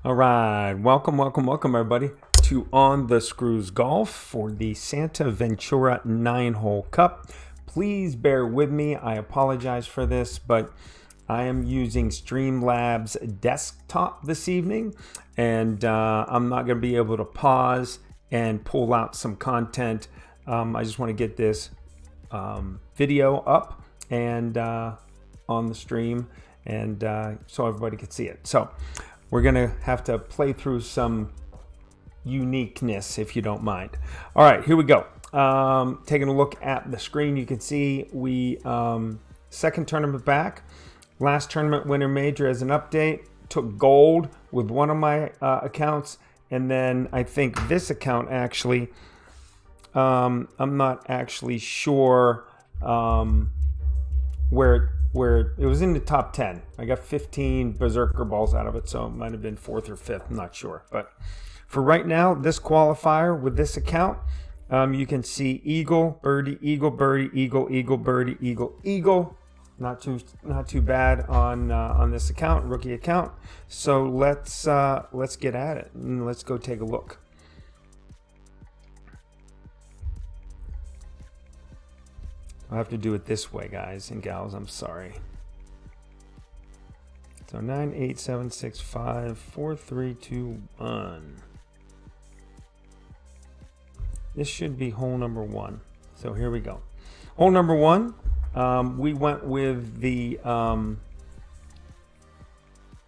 All right, welcome everybody to On the Screws Golf for the Santa Ventura 9-hole Cup. Please bear with me. I apologize for this, but I am using Streamlabs desktop this evening, and I'm not going to be able to pause and pull out some content. I just want to get this video up and on the stream, and so everybody can see it. So we're gonna have to play through some uniqueness, if you don't mind. All right, here we go. Taking a look at the screen, you can see we second tournament back. Last tournament winner major as an update. Took gold with one of my accounts, and then I think this account actually, I'm not actually sure where it was in the top 10. I got 15 berserker balls out of it, so it might have been 4th or 5th, I'm not sure. But for right now, this qualifier with this account, you can see eagle, birdie, eagle, birdie, eagle, eagle, birdie, eagle, eagle. Not too bad on this account, rookie account. So let's get at it and let's go take a look. I'll have to do it this way, guys and gals. I'm sorry. So 9, 8, 7, 6, 5, 4, 3, 2, 1. This should be hole number 1. So here we go. Hole number 1. We went with the.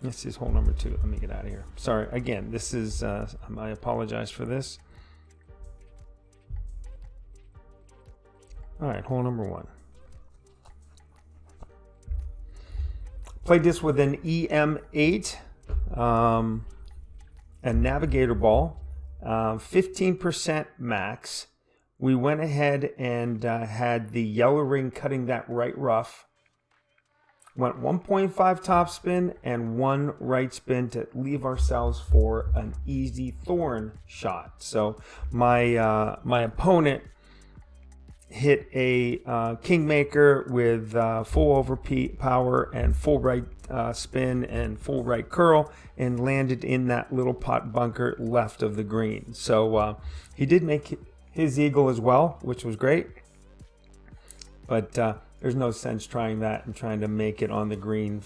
This is hole number 2. Let me get out of here. Sorry. Again, this is. I apologize for this. All right, hole number 1. Played this with an EM8, a navigator ball, 15% max. We went ahead and had the yellow ring cutting that right rough. Went 1.5 topspin and 1 right spin to leave ourselves for an easy thorn shot. So my my opponent hit a kingmaker with full over power and full right spin and full right curl, and landed in that little pot bunker left of the green. So he did make his eagle as well, which was great, but there's no sense trying that and trying to make it on the green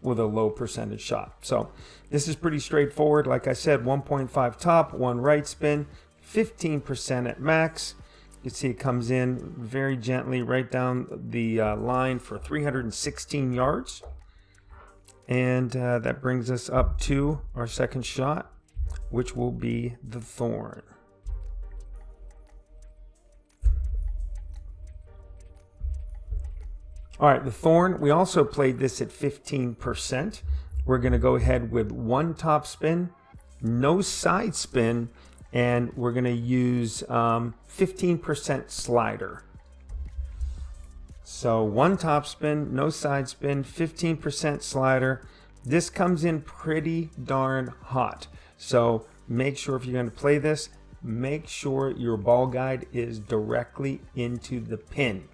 with a low percentage shot. So this is pretty straightforward. Like I said, 1.5 top, 1 right spin, 15% at max. You can see it comes in very gently right down the line for 316 yards. And that brings us up to our second shot, which will be the thorn. All right, the thorn, we also played this at 15%. We're going to go ahead with 1 top spin, no side spin, and we're going to use 15% slider. So 1 top spin, no side spin, 15% slider. This comes in pretty darn hot. So make sure if you're going to play this, make sure your ball guide is directly into the pin.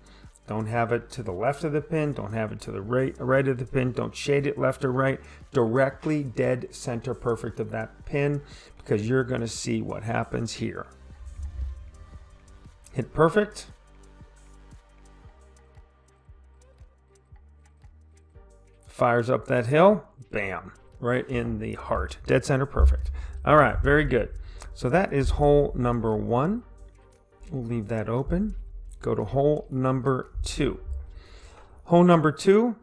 Don't have it to the left of the pin. Don't have it to the right of the pin. Don't shade it left or right. Directly dead center perfect of that pin, because you're going to see what happens here. Hit perfect. Fires up that hill. Bam. Right in the heart. Dead center perfect. All right. Very good. So that is hole number 1. We'll leave that open. Go to hole number 2. Hole number 2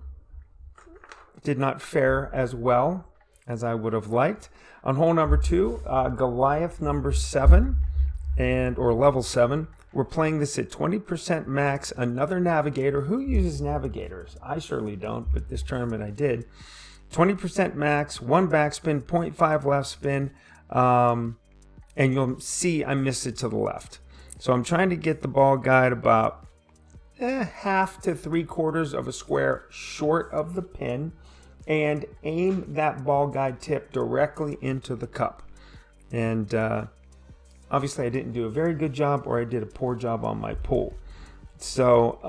did not fare as well as I would have liked. On hole number 2, Goliath number 7 or level 7. We're playing this at 20% max. Another navigator. Who uses navigators? I surely don't, but this tournament I did. 20% max, 1 backspin, 0.5 left spin, and you'll see I missed it to the left. So I'm trying to get the ball guide about half to 3/4 of a square short of the pin, and aim that ball guide tip directly into the cup. And obviously I didn't do a very good job, or I did a poor job on my pull. So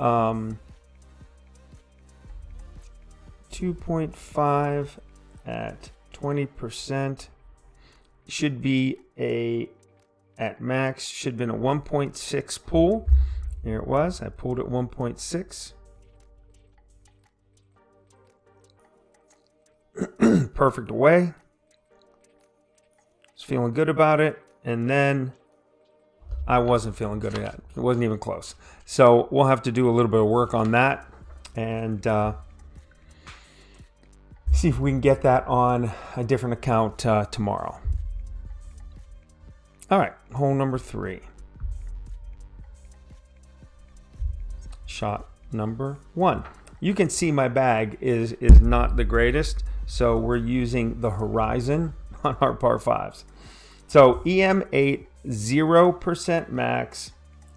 2.5 at 20% should be at max, should have been a 1.6 pull. There it was. I pulled at 1.6. Perfect away. Was feeling good about it. And then I wasn't feeling good at it. It wasn't even close. So we'll have to do a little bit of work on that and see if we can get that on a different account tomorrow. All right, hole number 3. Shot number 1. You can see my bag is not the greatest, so we're using the Horizon on our par 5s. So EM8, 0% max,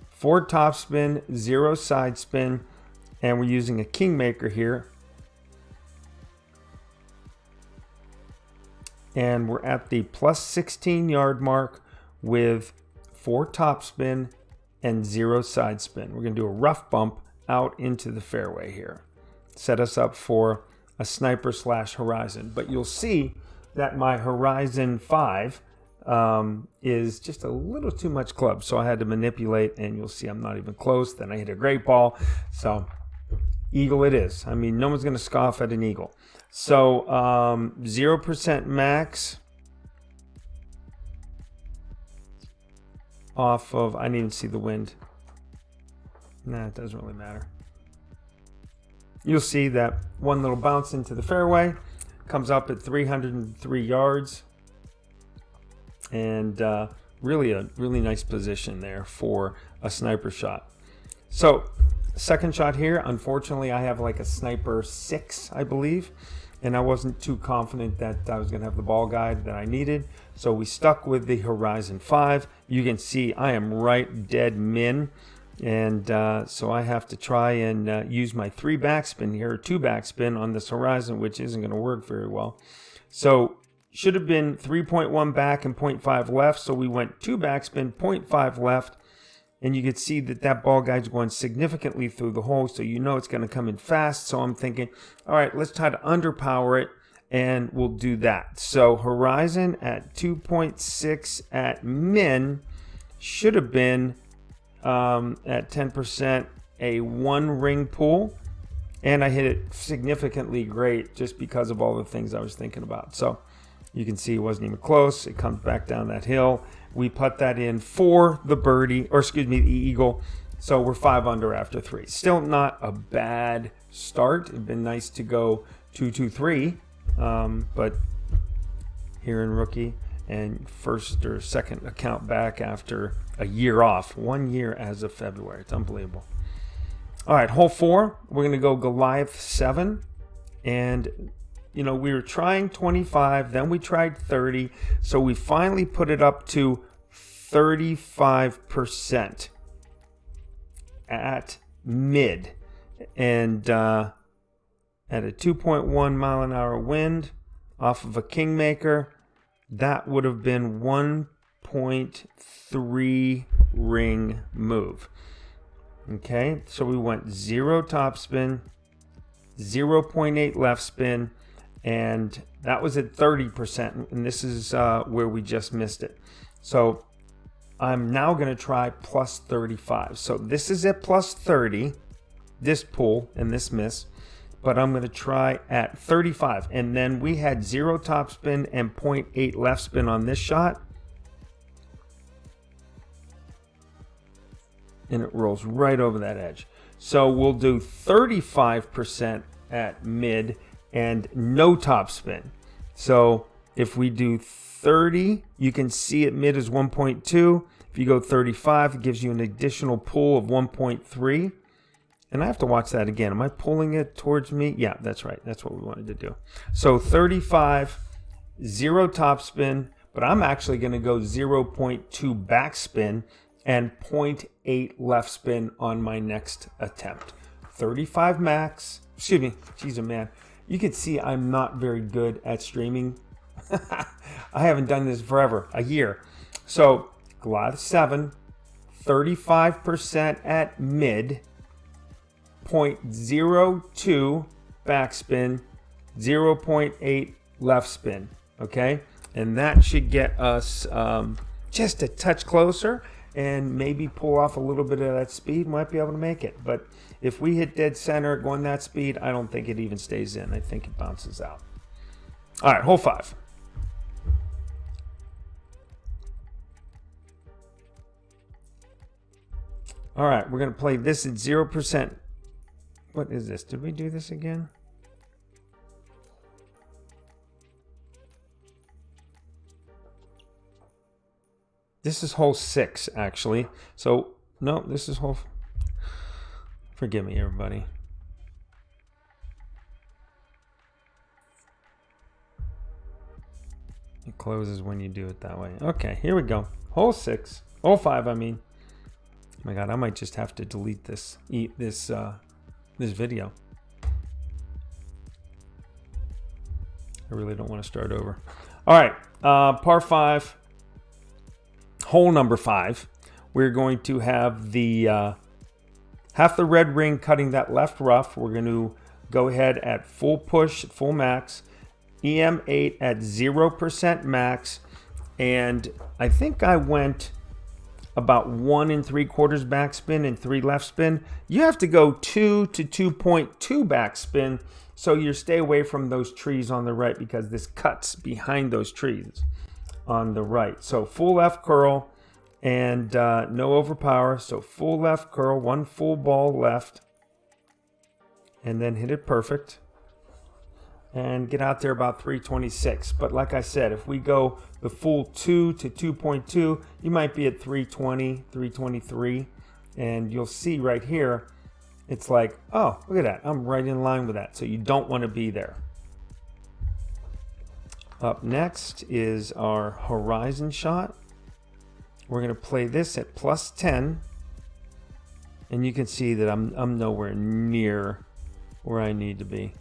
4 topspin, 0 side spin, and we're using a Kingmaker here. And we're at the plus 16 yard mark with 4 topspin and 0 side spin. We're going to do a rough bump out into the fairway here. Set us up for a sniper / Horizon. But you'll see that my Horizon 5 is just a little too much club. So I had to manipulate, and you'll see I'm not even close. Then I hit a great ball. So eagle it is. I mean, no one's going to scoff at an eagle. So 0% max off of, I didn't even see the wind. Nah, it doesn't really matter. You'll see that one little bounce into the fairway, comes up at 303 yards. And really a really nice position there for a sniper shot. So second shot here, unfortunately I have like a sniper 6, I believe. And I wasn't too confident that I was going to have the ball guide that I needed. So we stuck with the Horizon 5. You can see I am right dead min. And so I have to try and use my 3 backspin here, or 2 backspin on this Horizon, which isn't going to work very well. So should have been 3.1 back and 0.5 left. So we went 2 backspin, 0.5 left. And you can see that that ball guide's going significantly through the hole, so you know it's going to come in fast. So I'm thinking, all right, let's try to underpower it, and we'll do that. So Horizon at 2.6 at min should have been at 10% a 1-ring pull, and I hit it significantly great just because of all the things I was thinking about. So you can see it wasn't even close. It comes back down that hill. We put that in for the birdie, or excuse me, the eagle. So we're 5 under after 3. Still not a bad start. It'd been nice to go 2-2-3, but here in rookie and first or second account back after a year off. 1 year as of February. It's unbelievable. All right, hole 4. We're going to go Goliath 7, and you know, we were trying 25, then we tried 30, so we finally put it up to 35% at mid, and at a 2.1 mile an hour wind off of a Kingmaker, that would have been 1.3 ring move. Okay, so we went 0 topspin, 0.8 left spin, and that was at 30%, and this is where we just missed it. So I'm now going to try plus 35. So this is at plus 30, this pull and this miss, but I'm going to try at 35. And then we had 0 topspin and 0.8 left spin on this shot, and it rolls right over that edge. So we'll do 35% at mid and no topspin. So if we do 30, you can see at mid is 1.2. If you go 35, it gives you an additional pull of 1.3. And I have to watch that again. Am I pulling it towards me? Yeah, that's right. That's what we wanted to do. So 35, 0 topspin, but I'm actually going to go 0.2 backspin and 0.8 left spin on my next attempt. 35 max. Excuse me. Jeez, man. You can see I'm not very good at streaming. I haven't done this forever, a year. So Goliath 7, 35% at mid, 0.02 backspin, 0.8 left spin. Okay, and that should get us just a touch closer and maybe pull off a little bit of that speed. Might be able to make it. But if we hit dead center going that speed, I don't think it even stays in. I think it bounces out. All right, hole 5. All right, we're going to play this at 0%. What is this? Did we do this again? This is hole 6, actually. So, no, this is hole... Forgive me, everybody. It closes when you do it that way. Okay, here we go. Hole 6. Hole 5, I mean. Oh my God, I might just have to delete this video. I really don't want to start over. All right, par 5. Hole number 5, we're going to have the half the red ring cutting that left rough. We're going to go ahead at full push, full max, EM8 at 0% max, and I think I went about 1 3/4 backspin and 3 left spin. You have to go 2 to 2.2 backspin, so you stay away from those trees on the right because this cuts behind those trees on the right. So full left curl and no overpower. So full left curl, 1 full ball left, and then hit it perfect and get out there about 326. But like I said, if we go the full 2 to 2.2, you might be at 320, 323, and you'll see right here, it's like, oh, look at that, I'm right in line with that. So you don't want to be there. Up next is our horizon shot. We're going to play this at +10, and you can see that I'm nowhere near where I need to be.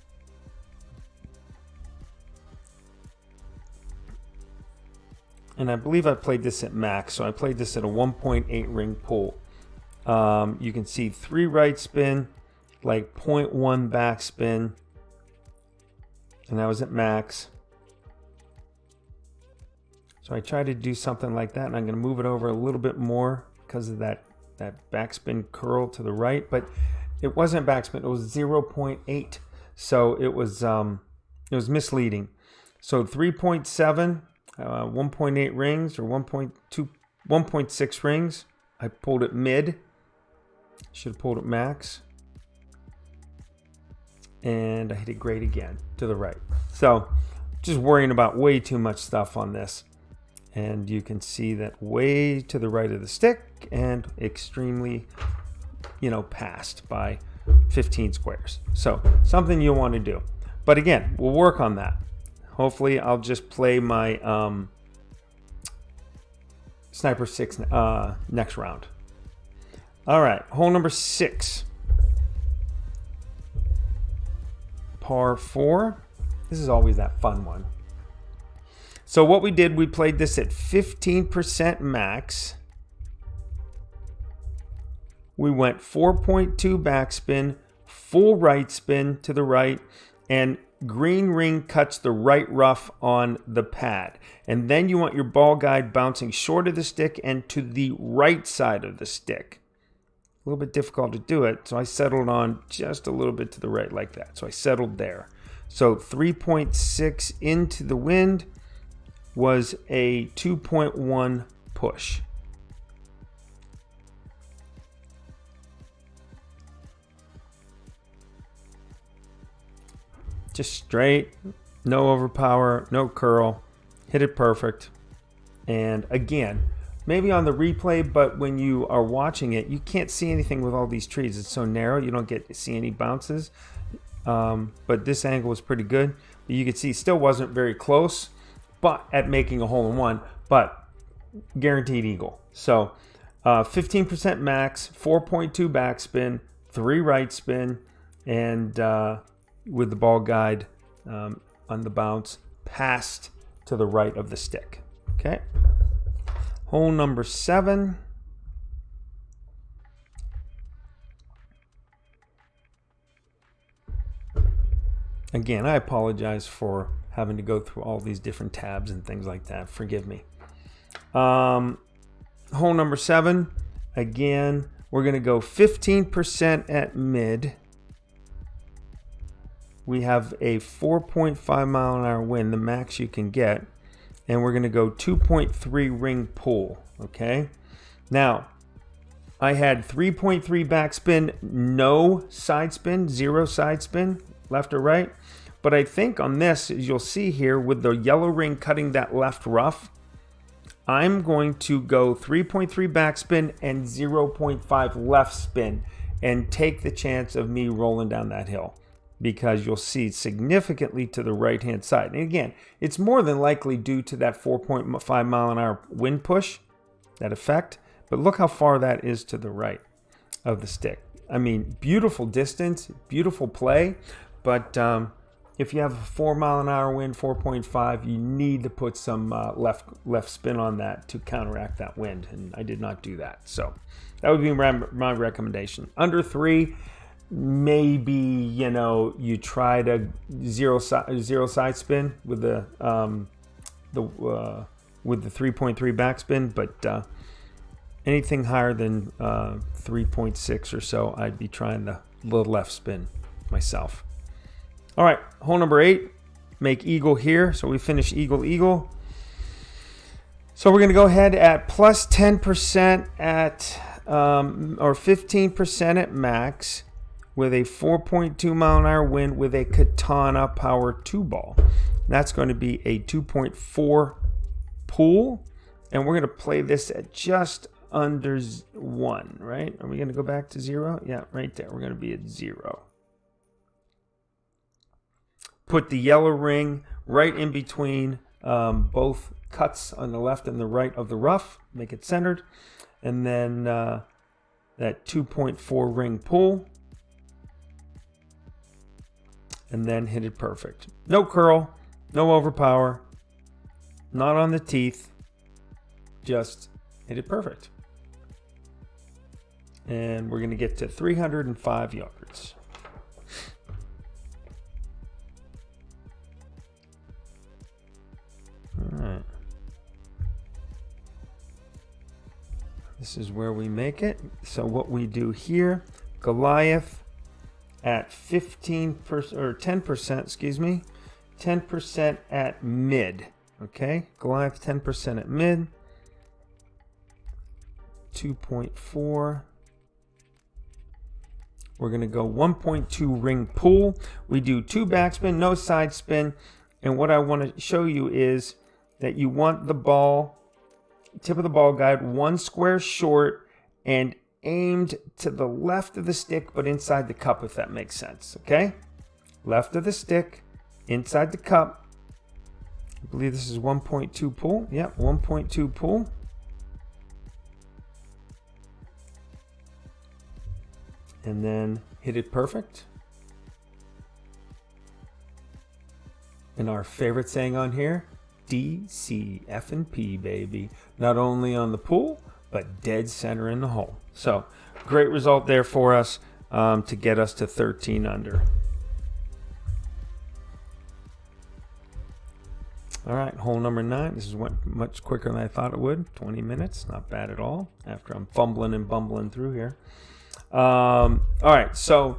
And I believe I played this at max, so I played this at a 1.8 ring pull. You can see 3 right spin, like 0.1 back spin, and that was at max. So I tried to do something like that, and I'm going to move it over a little bit more because of that backspin curl to the right, but it wasn't backspin, it was 0.8, so it was misleading. So 3.7, 1.8 rings or 1.6 rings. I pulled it mid. Should have pulled it max. And I hit it great again to the right. So just worrying about way too much stuff on this. And you can see that way to the right of the stick and extremely, past by 15 squares. So something you'll want to do. But again, we'll work on that. Hopefully I'll just play my Sniper 6 next round. All right, hole number 6. Par 4. This is always that fun one. So what we did, we played this at 15% max. We went 4.2 backspin, full right spin to the right, and green ring cuts the right rough on the pad. And then you want your ball guide bouncing short of the stick and to the right side of the stick. A little bit difficult to do it, so I settled on just a little bit to the right like that. So I settled there. So 3.6 into the wind was a 2.1 push. Just straight, no overpower, no curl, hit it perfect. And again, maybe on the replay, but when you are watching it, you can't see anything with all these trees. It's so narrow, you don't get to see any bounces. But this angle was pretty good. You can see still wasn't very close, but at making a hole-in-one, but guaranteed eagle. So 15% max, 4.2 backspin, 3 right spin, and with the ball guide on the bounce past to the right of the stick. Okay. Hole number 7. Again, I apologize for having to go through all these different tabs and things like that. Forgive me. Hole number 7, again, we're going to go 15% at mid. We have a 4.5 mile an hour wind, the max you can get. And we're going to go 2.3 ring pull, okay? Now, I had 3.3 backspin, no side spin, 0 side spin, left or right. But I think on this, as you'll see here, with the yellow ring cutting that left rough, I'm going to go 3.3 backspin and 0.5 left spin and take the chance of me rolling down that hill, because you'll see significantly to the right-hand side. And again, it's more than likely due to that 4.5 mile an hour wind push, that effect. But look how far that is to the right of the stick. I mean, beautiful distance, beautiful play. But if you have a 4 mile an hour wind, 4.5, you need to put some left spin on that to counteract that wind. And I did not do that. So that would be my recommendation. Under 3, maybe, you know, you try to zero side spin with the 3.3 backspin, but anything higher than 3.6 or so, I'd be trying the little left spin myself. All right, hole number 8, make eagle here. So we finish eagle. So we're going to go ahead at plus 10% at or 15% at max, with a 4.2 mile an hour wind with a Katana power 2 ball. That's going to be a 2.4 pull, and we're going to play this at just under 1, right? Are we going to go back to 0? Yeah, right there. We're going to be at 0. Put the yellow ring right in between both cuts on the left and the right of the rough, make it centered, and then that 2.4 ring pull. And then hit it perfect. No curl, no overpower, not on the teeth, just hit it perfect. And we're going to get to 305 yards. All right. This is where we make it. So what we do here, Goliath at 15% or 10%, excuse me, 10% at mid. Okay, Goliath 10% at mid. 2.4. We're going to go 1.2 ring pull. We do 2 backspin, no side spin. And what I want to show you is that you want the ball, tip of the ball guide, 1 square short and aimed to the left of the stick, but inside the cup, if that makes sense. Okay, left of the stick, inside the cup. I believe this is 1.2 pull. Yep, 1.2 pull. And then hit it perfect. And our favorite saying on here, DCF&P, baby. Not only on the pull, but dead center in the hole. So great result there for us to get us to 13 under. All right, hole number 9. This is went much quicker than I thought it would. 20 minutes, not bad at all. After I'm fumbling and bumbling through here. All right, so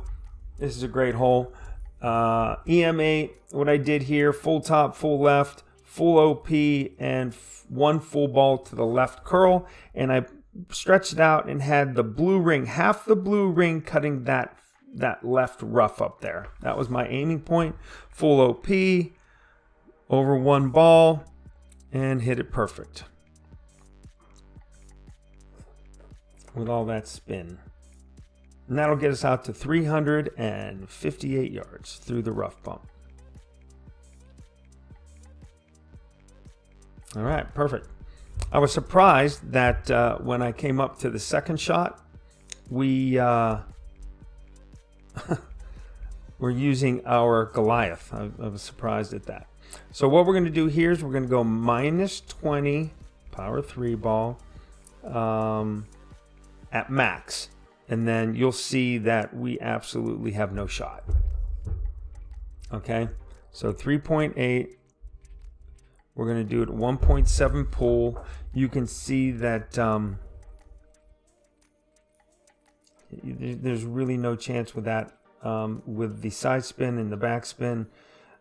this is a great hole. EM8. What I did here: full top, full left, full OP, and 1 full ball to the left curl, and I stretched it out and had the blue ring, half the blue ring cutting that left rough up there. That was my aiming point. Full OP over 1 ball and hit it perfect with all that spin. And that'll get us out to 358 yards through the rough bump. All right, perfect. I was surprised that when I came up to the second shot, we were using our Goliath. I was surprised at that. So what we're going to do here is we're going to go minus 20 power 3 ball at max. And then you'll see that we absolutely have no shot. Okay, so 3.8 We're going to do it 1.7 pull. You can see that there's really no chance with that. With the side spin and the back spin,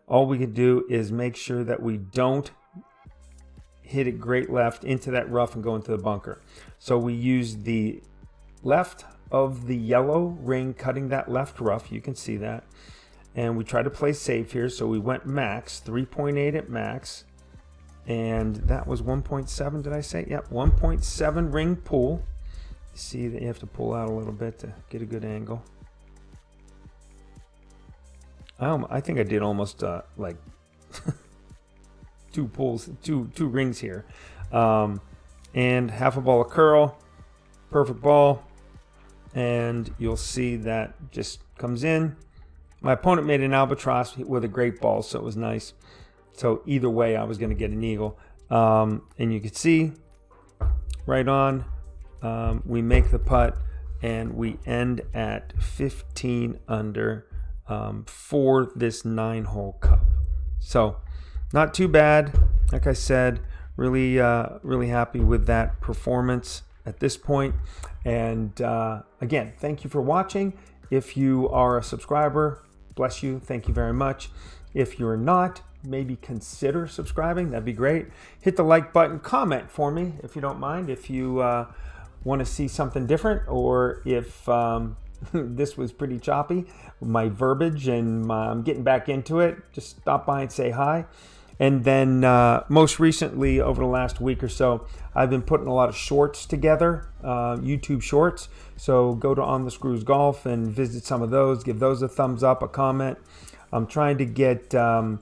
all we can do is make sure that we don't hit it great left into that rough and go into the bunker. So we use the left of the yellow ring cutting that left rough. You can see that. And we try to play safe here. So we went max, 3.8 at max. And that was 1.7, did I say? Yep, 1.7 ring pull. You see that you have to pull out a little bit to get a good angle. I think I did almost like two pulls, two rings here. And half a ball of curl, perfect ball. And you'll see that just comes in. My opponent made an albatross with a great ball, so it was nice. So either way, I was going to get an eagle. And you can see right on, we make the putt, and we end at 15 under for this 9-hole cup. So not too bad. Like I said, really happy with that performance at this point. And again, thank you for watching. If you are a subscriber, bless you. Thank you very much. If you're not, maybe consider subscribing. That'd be great. Hit the like button. Comment for me if you don't mind. If you want to see something different, or if this was pretty choppy, my verbiage, and I'm getting back into it, just stop by and say hi. And then most recently, over the last week or so, I've been putting a lot of shorts together, YouTube shorts. So go to On the Screws Golf and visit some of those. Give those a thumbs up, a comment. I'm trying to get some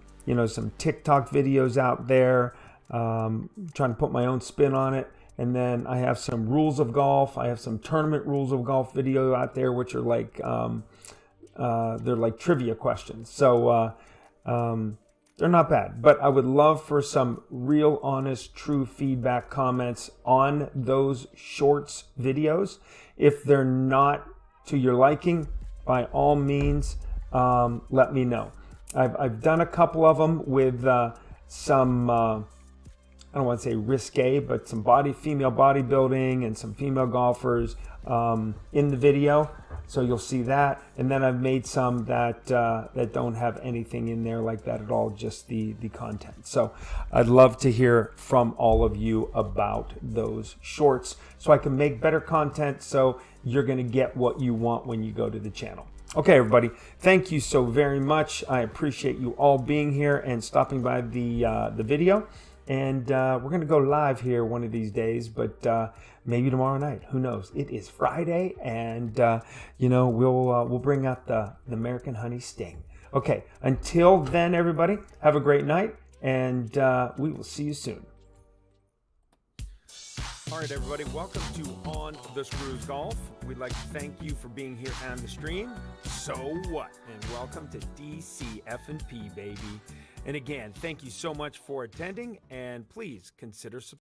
TikTok videos out there. Trying to put my own spin on it. And then I have some rules of golf. I have some tournament rules of golf video out there, which are like they're like trivia questions. So they're not bad, but I would love for some real, honest, true feedback, comments on those shorts videos. If they're not to your liking, by all means, let me know. I've done a couple of them with some, I don't want to say risque, but some female bodybuilding and some female golfers in the video. So you'll see that. And then I've made some that don't have anything in there like that at all, just the content. So I'd love to hear from all of you about those shorts so I can make better content, so you're going to get what you want when you go to the channel. Okay, everybody, thank you so very much. I appreciate you all being here and stopping by the video. And we're going to go live here one of these days, but maybe tomorrow night. Who knows? It is Friday, and we'll bring out the American Honey Sting. Okay, until then, everybody, have a great night, and we will see you soon. All right, everybody, welcome to On the Screws Golf. We'd like to thank you for being here on the stream. So what? And welcome to DCF&P, baby. And again, thank you so much for attending, and please consider subscribing.